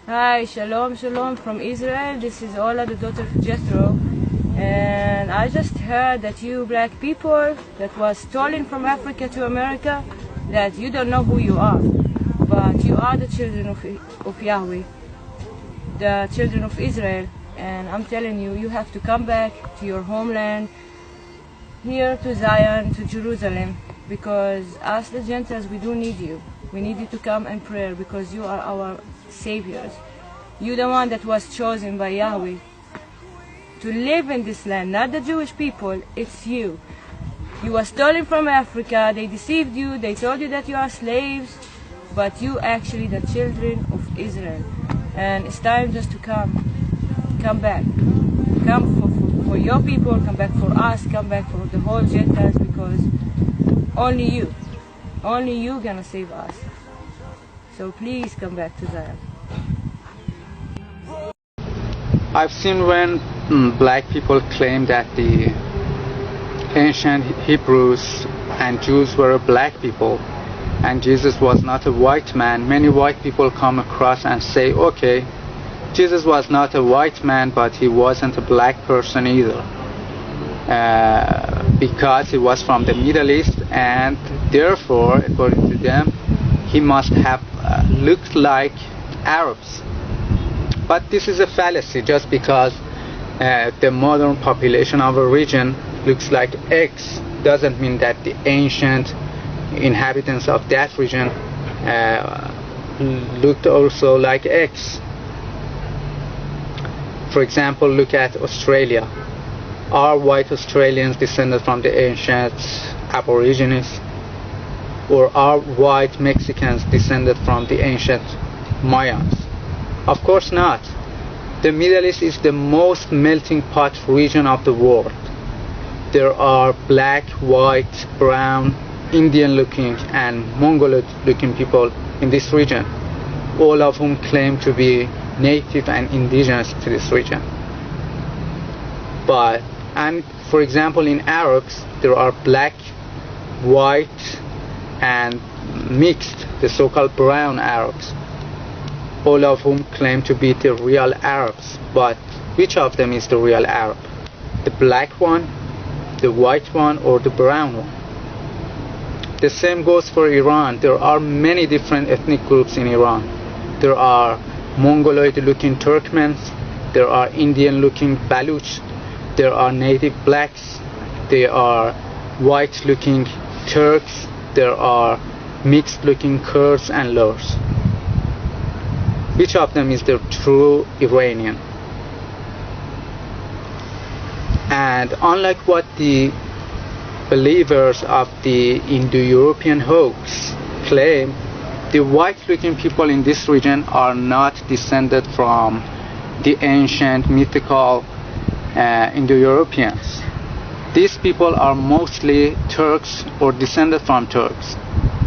Hi, Shalom, Shalom from Israel. This is Ola, the daughter of Jethro. And I just heard that you black people that was stolen from Africa to America, that you don't know who you are. But you are the children of Yahweh, the children of Israel. And I'm telling you, you have to come back to your homeland, here to Zion, to Jerusalem. Because us, the Gentiles, we do need you. We need you to come and pray because you are our saviors. You're the one that was chosen by Yahweh to live in this land, not the Jewish people, it's you. You were stolen from Africa, they deceived you, they told you that you are slaves, but you actually the children of Israel. And it's time just to come back. Come for your people, come back for us, come back for the whole Gentiles, because only you gonna save us. So please come back to Zion. I've seen when black people claim that the ancient Hebrews and Jews were black people and Jesus was not a white man. Many white people come across and say, okay, Jesus was not a white man, but he wasn't a black person either, because he was from the Middle East, and therefore, according to them, he must have looked like Arabs. But this is a fallacy. Just because the modern population of a region looks like X doesn't mean that the ancient inhabitants of that region looked also like X. For example, look at Australia. Are white Australians descended from the ancient Aborigines? Or are white Mexicans descended from the ancient Mayans? Of course not. The Middle East is the most melting pot region of the world. There are black, white, brown, Indian looking and Mongoloid looking people in this region, all of whom claim to be native and indigenous to this region. And for example, in Arabs, there are black, white, and mixed, the so-called brown Arabs, all of whom claim to be the real Arabs. But which of them is the real Arab? The black one, the white one, or the brown one? The same goes for Iran. There are many different ethnic groups in Iran. There are Mongoloid-looking Turkmens, there are Indian-looking Baluch, there are native blacks, there are white-looking Turks, there are mixed-looking Kurds and Lurs. Which of them is the true Iranian? And unlike what the believers of the Indo-European hoax claim, the white-looking people in this region are not descended from the ancient mythical Indo-Europeans. These people are mostly Turks or descended from Turks.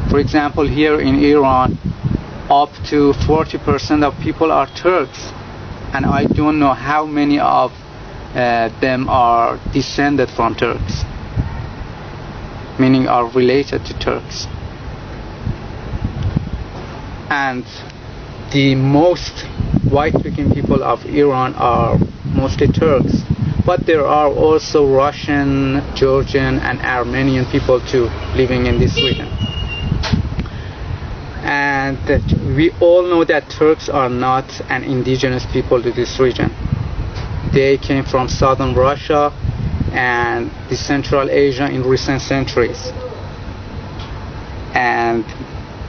For example, here in Iran, up to 40% of people are Turks, and I don't know how many of them are descended from Turks, meaning are related to Turks. And the most white-looking people of Iran are mostly Turks, but there are also Russian, Georgian, and Armenian people too living in this region. And we all know that Turks are not an indigenous people to this region. They came from southern Russia and the Central Asia in recent centuries, and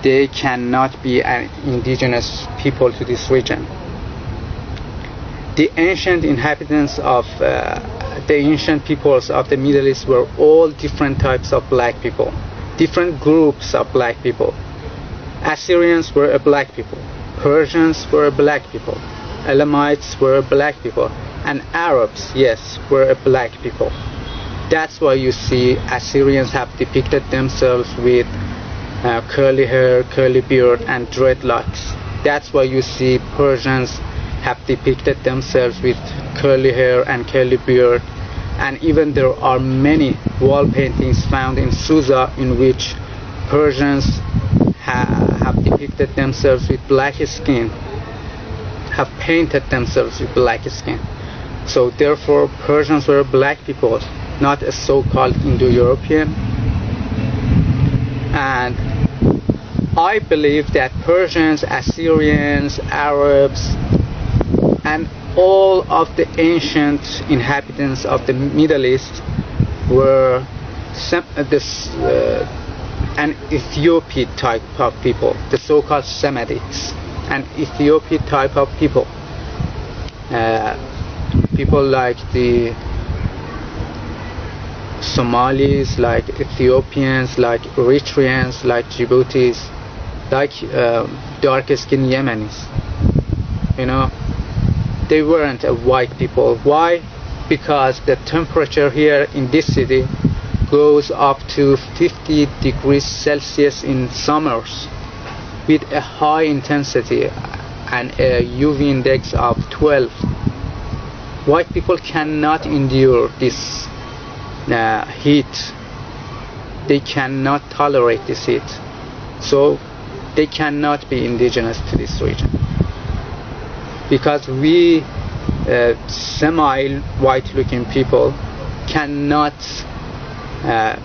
they cannot be an indigenous people to this region. The ancient inhabitants of the ancient peoples of the Middle East were all different types of black people, different groups of black people. Assyrians were a black people, Persians were a black people, Elamites were a black people, and Arabs, yes, were a black people. That's why you see Assyrians have depicted themselves with curly hair, curly beard, and dreadlocks. That's why you see Persians have depicted themselves with curly hair and curly beard. And even there are many wall paintings found in Susa in which Persians have depicted themselves with black skin, have painted themselves with black skin. So therefore Persians were black people, not a so-called Indo-European. And I believe that Persians, Assyrians, Arabs, and all of the ancient inhabitants of the Middle East were an Ethiopian type of people, the so-called Semites, an Ethiopian type of people. People like the Somalis, like Ethiopians, like Eritreans, like Djiboutis, like dark-skinned Yemenis. You know, they weren't a white people. Why? Because the temperature here in this city goes up to 50 degrees Celsius in summers with a high intensity and a UV index of 12. White people cannot endure this heat. They cannot tolerate this heat. So they cannot be indigenous to this region. Because we semi-white looking people cannot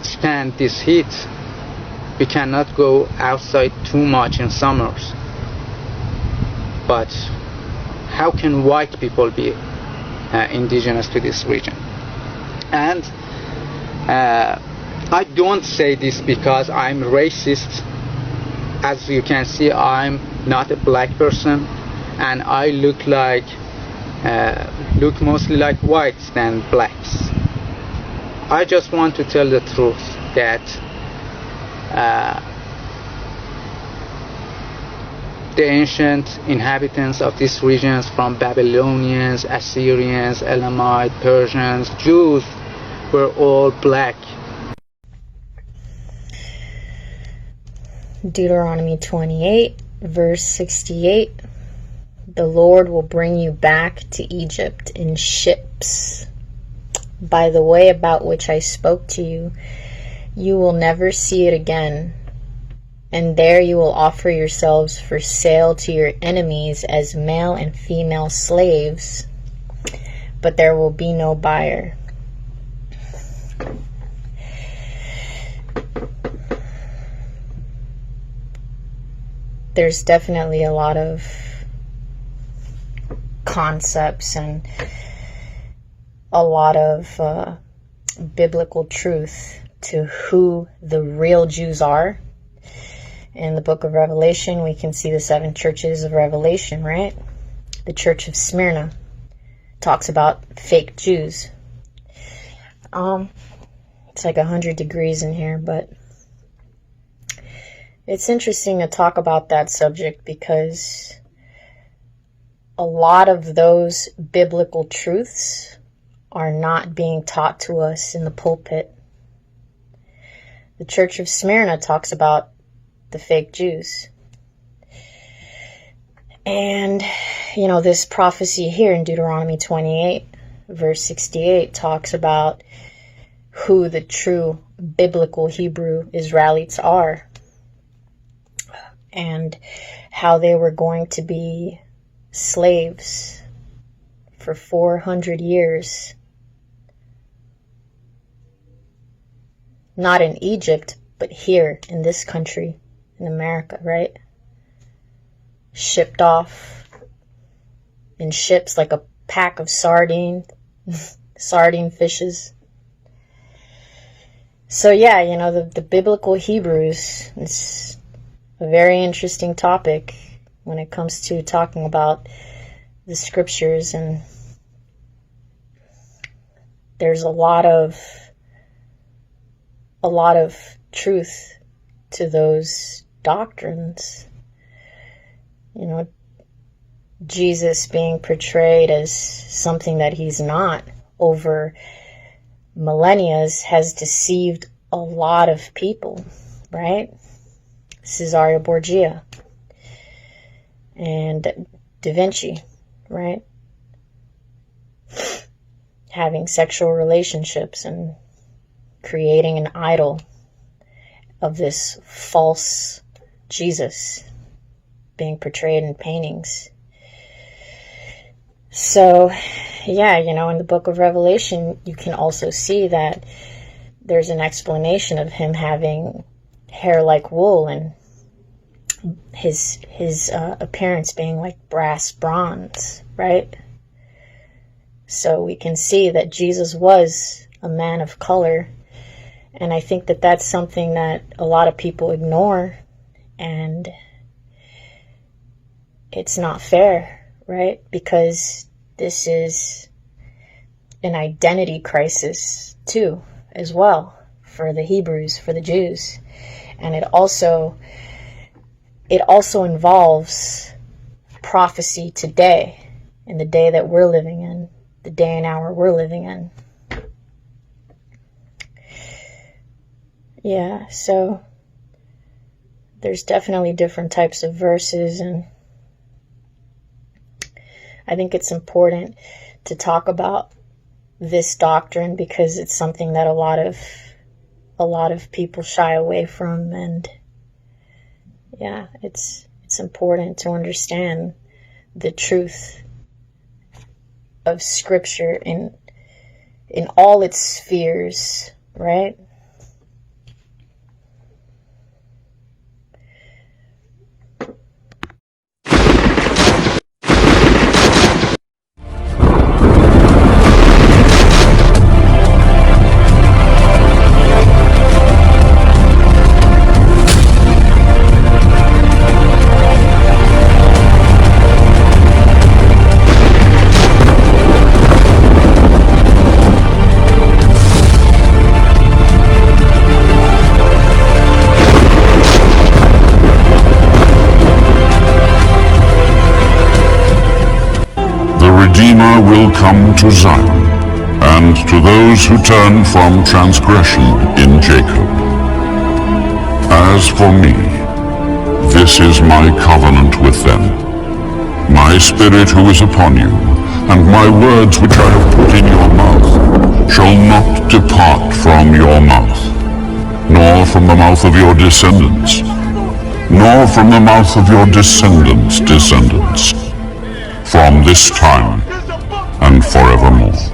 stand this heat. We cannot go outside too much in summers. But how can white people be indigenous to this region? And I don't say this because I'm racist. As you can see, I'm not a black person, and I look mostly like whites than blacks. I just want to tell the truth that the ancient inhabitants of these regions, from Babylonians, Assyrians, Elamite, Persians, Jews, were all black. Deuteronomy 28, verse 68. The Lord will bring you back to Egypt in ships. By the way about which I spoke to you, you will never see it again. And there you will offer yourselves for sale to your enemies as male and female slaves, but there will be no buyer. There's definitely a lot of concepts and a lot of biblical truth to who the real Jews are. In the book of Revelation, we can see the 7 churches of Revelation, right? The church of Smyrna talks about fake Jews. It's like 100 degrees in here, but it's interesting to talk about that subject because a lot of those biblical truths are not being taught to us in the pulpit. The church of Smyrna talks about the fake Jews. And, you know, this prophecy here in Deuteronomy 28, verse 68, talks about who the true biblical Hebrew Israelites are and how they were going to be slaves for 400 years. Not in Egypt, but here in this country, in America, right? Shipped off in ships like a pack of sardine fishes. So yeah, you know, the biblical Hebrews, it's a very interesting topic when it comes to talking about the scriptures, and there's a lot of truth to those doctrines. You know, Jesus being portrayed as something that he's not over millennia has deceived a lot of people, right? Caesarea Borgia and Da Vinci, right? Having sexual relationships and creating an idol of this false Jesus being portrayed in paintings. So, yeah, you know, in the book of Revelation, you can also see that there's an explanation of him having hair like wool and his appearance being like brass bronze, right? So we can see that Jesus was a man of color, and I think that that's something that a lot of people ignore, and it's not fair, right? Because this is an identity crisis too, as well, for the Hebrews, for the Jews. And it also involves prophecy today, in the day that we're living in, the day and hour we're living in. Yeah, so there's definitely different types of verses, and I think it's important to talk about this doctrine because it's something that a lot of people shy away from, and yeah, it's important to understand the truth of Scripture in all its spheres, right? Redeemer will come to Zion, and to those who turn from transgression in Jacob. As for me, this is my covenant with them, my Spirit who is upon you, and my words which I have put in your mouth shall not depart from your mouth, nor from the mouth of your descendants, nor from the mouth of your descendants' descendants, from this time and forevermore.